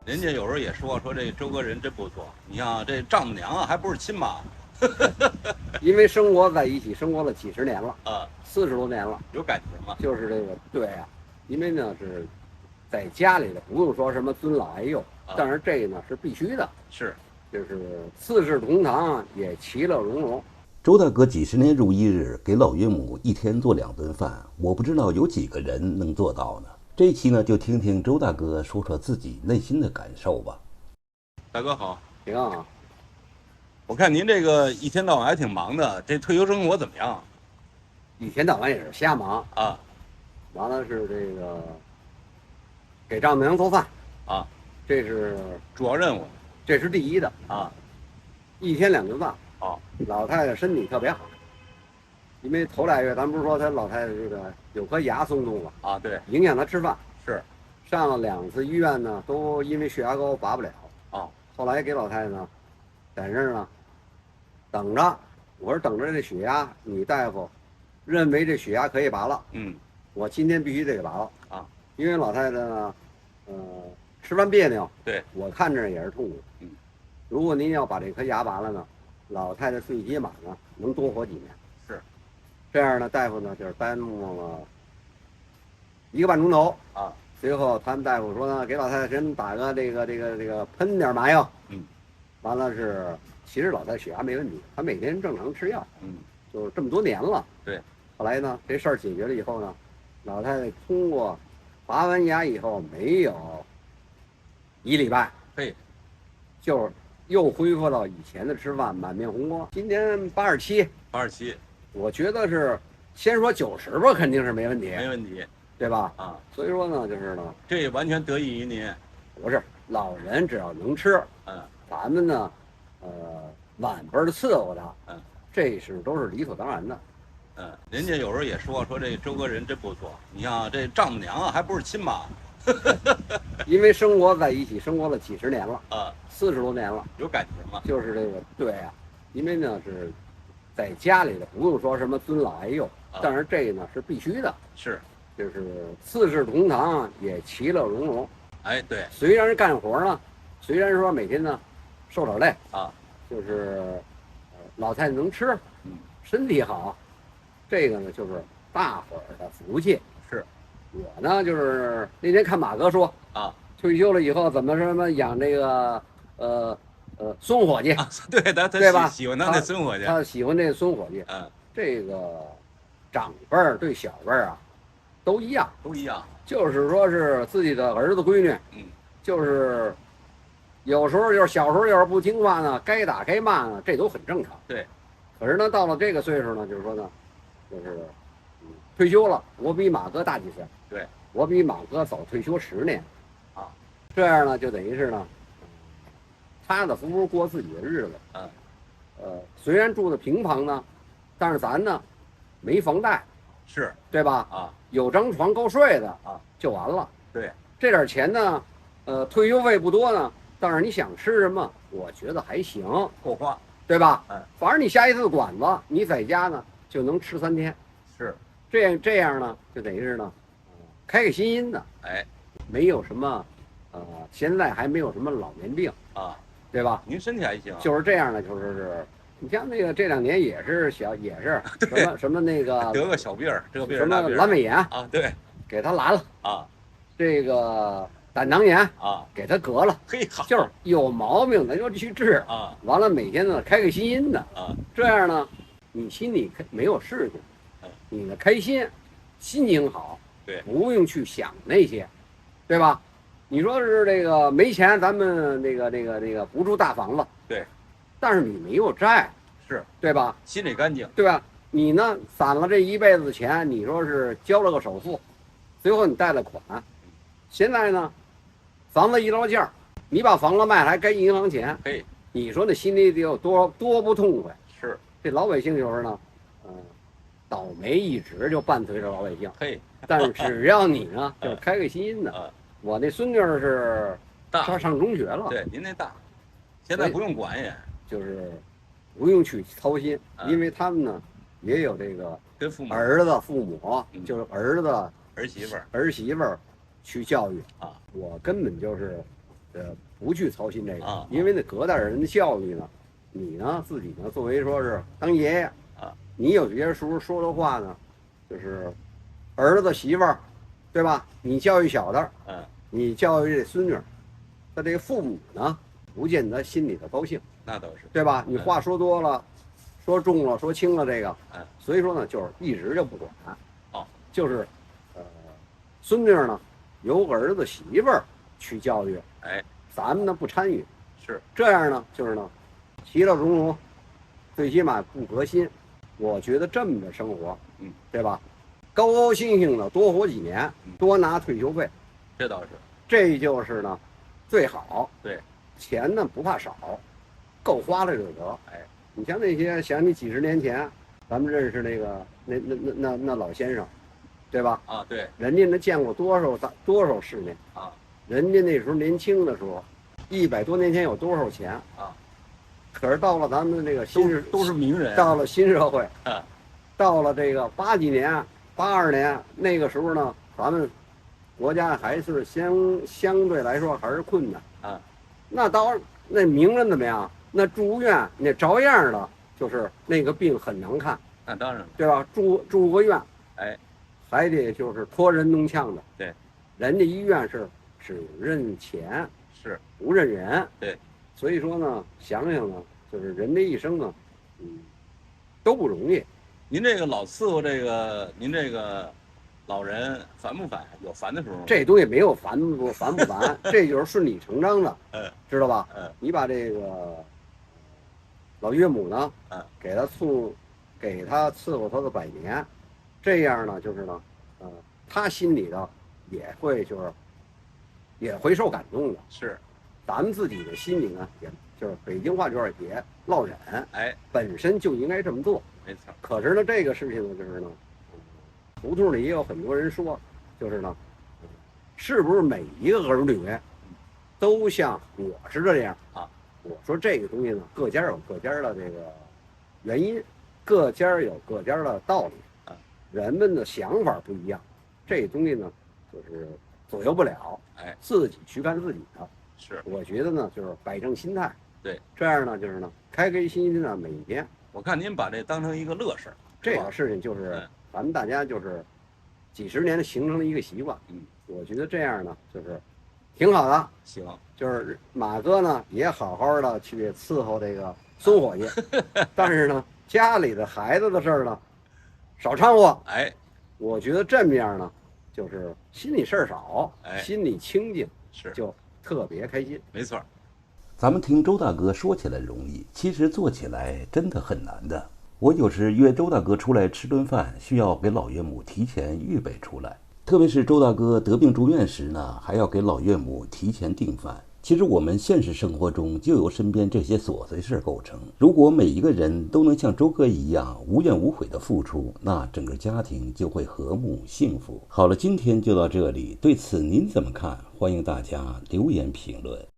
人家有时候也说这周哥人真不错，你像这丈母娘啊，还不是亲妈。因为生活在一起，生活了几十年了啊，40多年了，有感情吗？就是这个对啊，因为呢是在家里的，不用说什么尊老爱幼，但是这个呢是必须的，是，就是四世同堂也其乐融融。周大哥几十年如一日，给老岳母一天做2顿饭，我不知道有几个人能做到呢？这一期呢，就听听周大哥说说自己内心的感受吧。大哥好，行啊，我看您这个一天到晚还挺忙的，这退休生活怎么样一天到晚也是瞎忙啊？完了是这个给丈母娘做饭啊，这是主要任务这是第一的啊，一天2顿饭。好，老太太身体特别好，因为头俩月咱不是说她老太太这个有颗牙松动了啊，对，影响她吃饭，是上了2次医院呢，都因为血压高拔不了。哦，后来给老太太呢，在这儿呢等着，我说等着这血压，你大夫认为这血压可以拔了，我今天必须得给拔了啊，因为老太太呢，吃饭别扭，对，我看着也是痛苦，如果您要把这颗牙拔了呢，老太太最起码呢能多活几年，是，这样呢，大夫呢就是耽误了1个半钟头啊，随后他们大夫说呢，给老太太先打个这个喷点麻药，完了是，其实老太太血压没问题，她每天正常吃药，就是这么多年了，对，后来呢这事儿解决了以后呢，老太太通过拔完牙以后没有1礼拜，嘿，就是又恢复到以前的吃饭，满面红光。今年87，我觉得是先说90吧，肯定是没问题，没问题，对吧？啊，所以说呢，就是呢，这也完全得益于您。不是老人只要能吃，咱们呢，晚辈儿伺候他，这都是理所当然的。人家有时候也说这周哥人真不错，你像这丈母娘啊，还不是亲妈。因为生活在一起，生活了几十年了，40多年了，有感情吗？就是这个对啊，因为呢是在家里的，不用说什么尊老爱幼，但是这个呢是必须的，是，就是四世同堂也其乐融融。哎，对，虽然干活呢，虽然说每天呢受点累啊，就是老太太能吃，身体好，这个呢就是大伙儿的福气。是，我呢就是那天看马哥说啊，退休了以后怎么什么养这个孙伙计啊，对，对吧？喜欢他那孙伙计，他喜欢这孙伙计。这个长辈儿对小辈儿啊都一样，就是说是自己的儿子闺女，就是有时候就是小时候要是不听话呢，该打该骂呢，这都很正常。对。可是呢，到了这个岁数呢，就是说呢，就是退休了，我比马哥大几岁，对，我比马哥早退休10年，啊，这样呢就等于是呢，踏踏实实过自己的日子。虽然住的平房呢，但是咱呢没房贷，是对吧？啊，有张床够睡的啊，就完了。对，这点钱呢，退休费不多呢，但是你想吃什么，我觉得还行，够花，对吧？反正你下一次馆子，你在家呢就能吃3天。是，这样呢，就等于是呢，开开心心的。哎，没有什么，现在还没有什么老年病啊，对吧？您身体还行。就是这样的，就是你像那个这2年也是什么那个得个小病儿，这个病什么阑尾炎啊，对，给他拦了啊，这个胆囊炎啊，给他隔了。嘿，好，就是有毛病咱就去治啊。完了每天呢开开心心的啊，这样呢，你心里没有事情，你呢开心，心情好，对，不用去想那些，对吧？你说是这个没钱，咱们那个不住大房子，对，但是你没有债，是对吧？心里干净，对吧？你呢攒了这一辈子钱，你说是交了个首付，最后你贷了款，现在呢，房子一落价，你把房子卖还该银行钱，嘿，你说那心里得有多不痛快？是，这老百姓就是呢，倒霉一直就伴随着老百姓，嘿，但是只要你呢，就是开开心心的。我那孙女是她上中学了，对，您那大，现在不用管也，就是不用去操心，因为他们呢也有这个跟父母儿子父母，就是儿子儿媳妇儿去教育啊。我根本就是不去操心这个啊，因为那隔代人的教育呢，你呢自己呢作为说是当爷爷啊，你有些时候说的话呢，就是儿子媳妇儿，对吧？你教育小的，你教育这孙女，他这个父母呢，不见得心里头高兴，那倒是，对吧？你话说多了，说重了，说轻了，这个，所以说呢，就是一直就不管，就是孙女呢由儿子媳妇儿去教育，咱们呢不参与，是这样呢，就是呢，其乐融融，最起码不革新。我觉得这么的生活，对吧？高高兴兴的多活几年，多拿退休费，这倒是，这就是呢最好。对，钱呢不怕少，够花了就得。你像那些想你几十年前，咱们认识那个那老先生，对吧？对，人家那见过多少世面啊！人家那时候年轻的时候，100多年前有多少钱啊？可是到了咱们这个都是名人，到了新社会，到了这个80几年、82年那个时候呢，咱们国家还是相对来说还是困难那到那名人怎么样？那住院那照样的，就是那个病很难看。那当然，对吧？住个院，还得就是托人弄呛的。对，人家医院是只认钱，是不认人。对，所以说呢，想想呢，就是人这一生呢，都不容易。您这个老伺候这个，您这个老人烦不烦？有烦的时候吗？这东西没有烦不烦，这就是顺理成章的，知道吧？你把这个老岳母呢，给他伺候他个100年，这样呢，就是呢，他心里头也会受感动的。是，咱们自己的心里呢，也就是北京话就是也落忍，本身就应该这么做。没错。可是呢，这个事情呢，就是呢，胡同里也有很多人说，就是呢，是不是每一个儿女都像我是这样我说这个东西呢，各家有各家的这个原因，各家有各家的道理人们的想法不一样，这东西呢，就是左右不了，自己去干自己的。是，我觉得呢，就是摆正心态，对，这样呢，就是呢，开开心心的每一天。我看您把这当成一个乐事儿，这个事情就是咱们大家就是几十年的形成了一个习惯。我觉得这样呢，就是挺好的。行，就是马哥呢也好好的去伺候这个孙伙计，但是呢，家里的孩子的事儿呢，少掺和。我觉得这么样呢，就是心里事儿少，心里清静，就特别开心。没错。咱们听周大哥说起来容易，其实做起来真的很难的。我有时约周大哥出来吃顿饭，需要给老岳母提前预备出来。特别是周大哥得病住院时呢，还要给老岳母提前订饭。其实我们现实生活中就由身边这些琐碎事构成。如果每一个人都能像周哥一样无怨无悔的付出，那整个家庭就会和睦幸福。好了，今天就到这里，对此您怎么看？欢迎大家留言评论。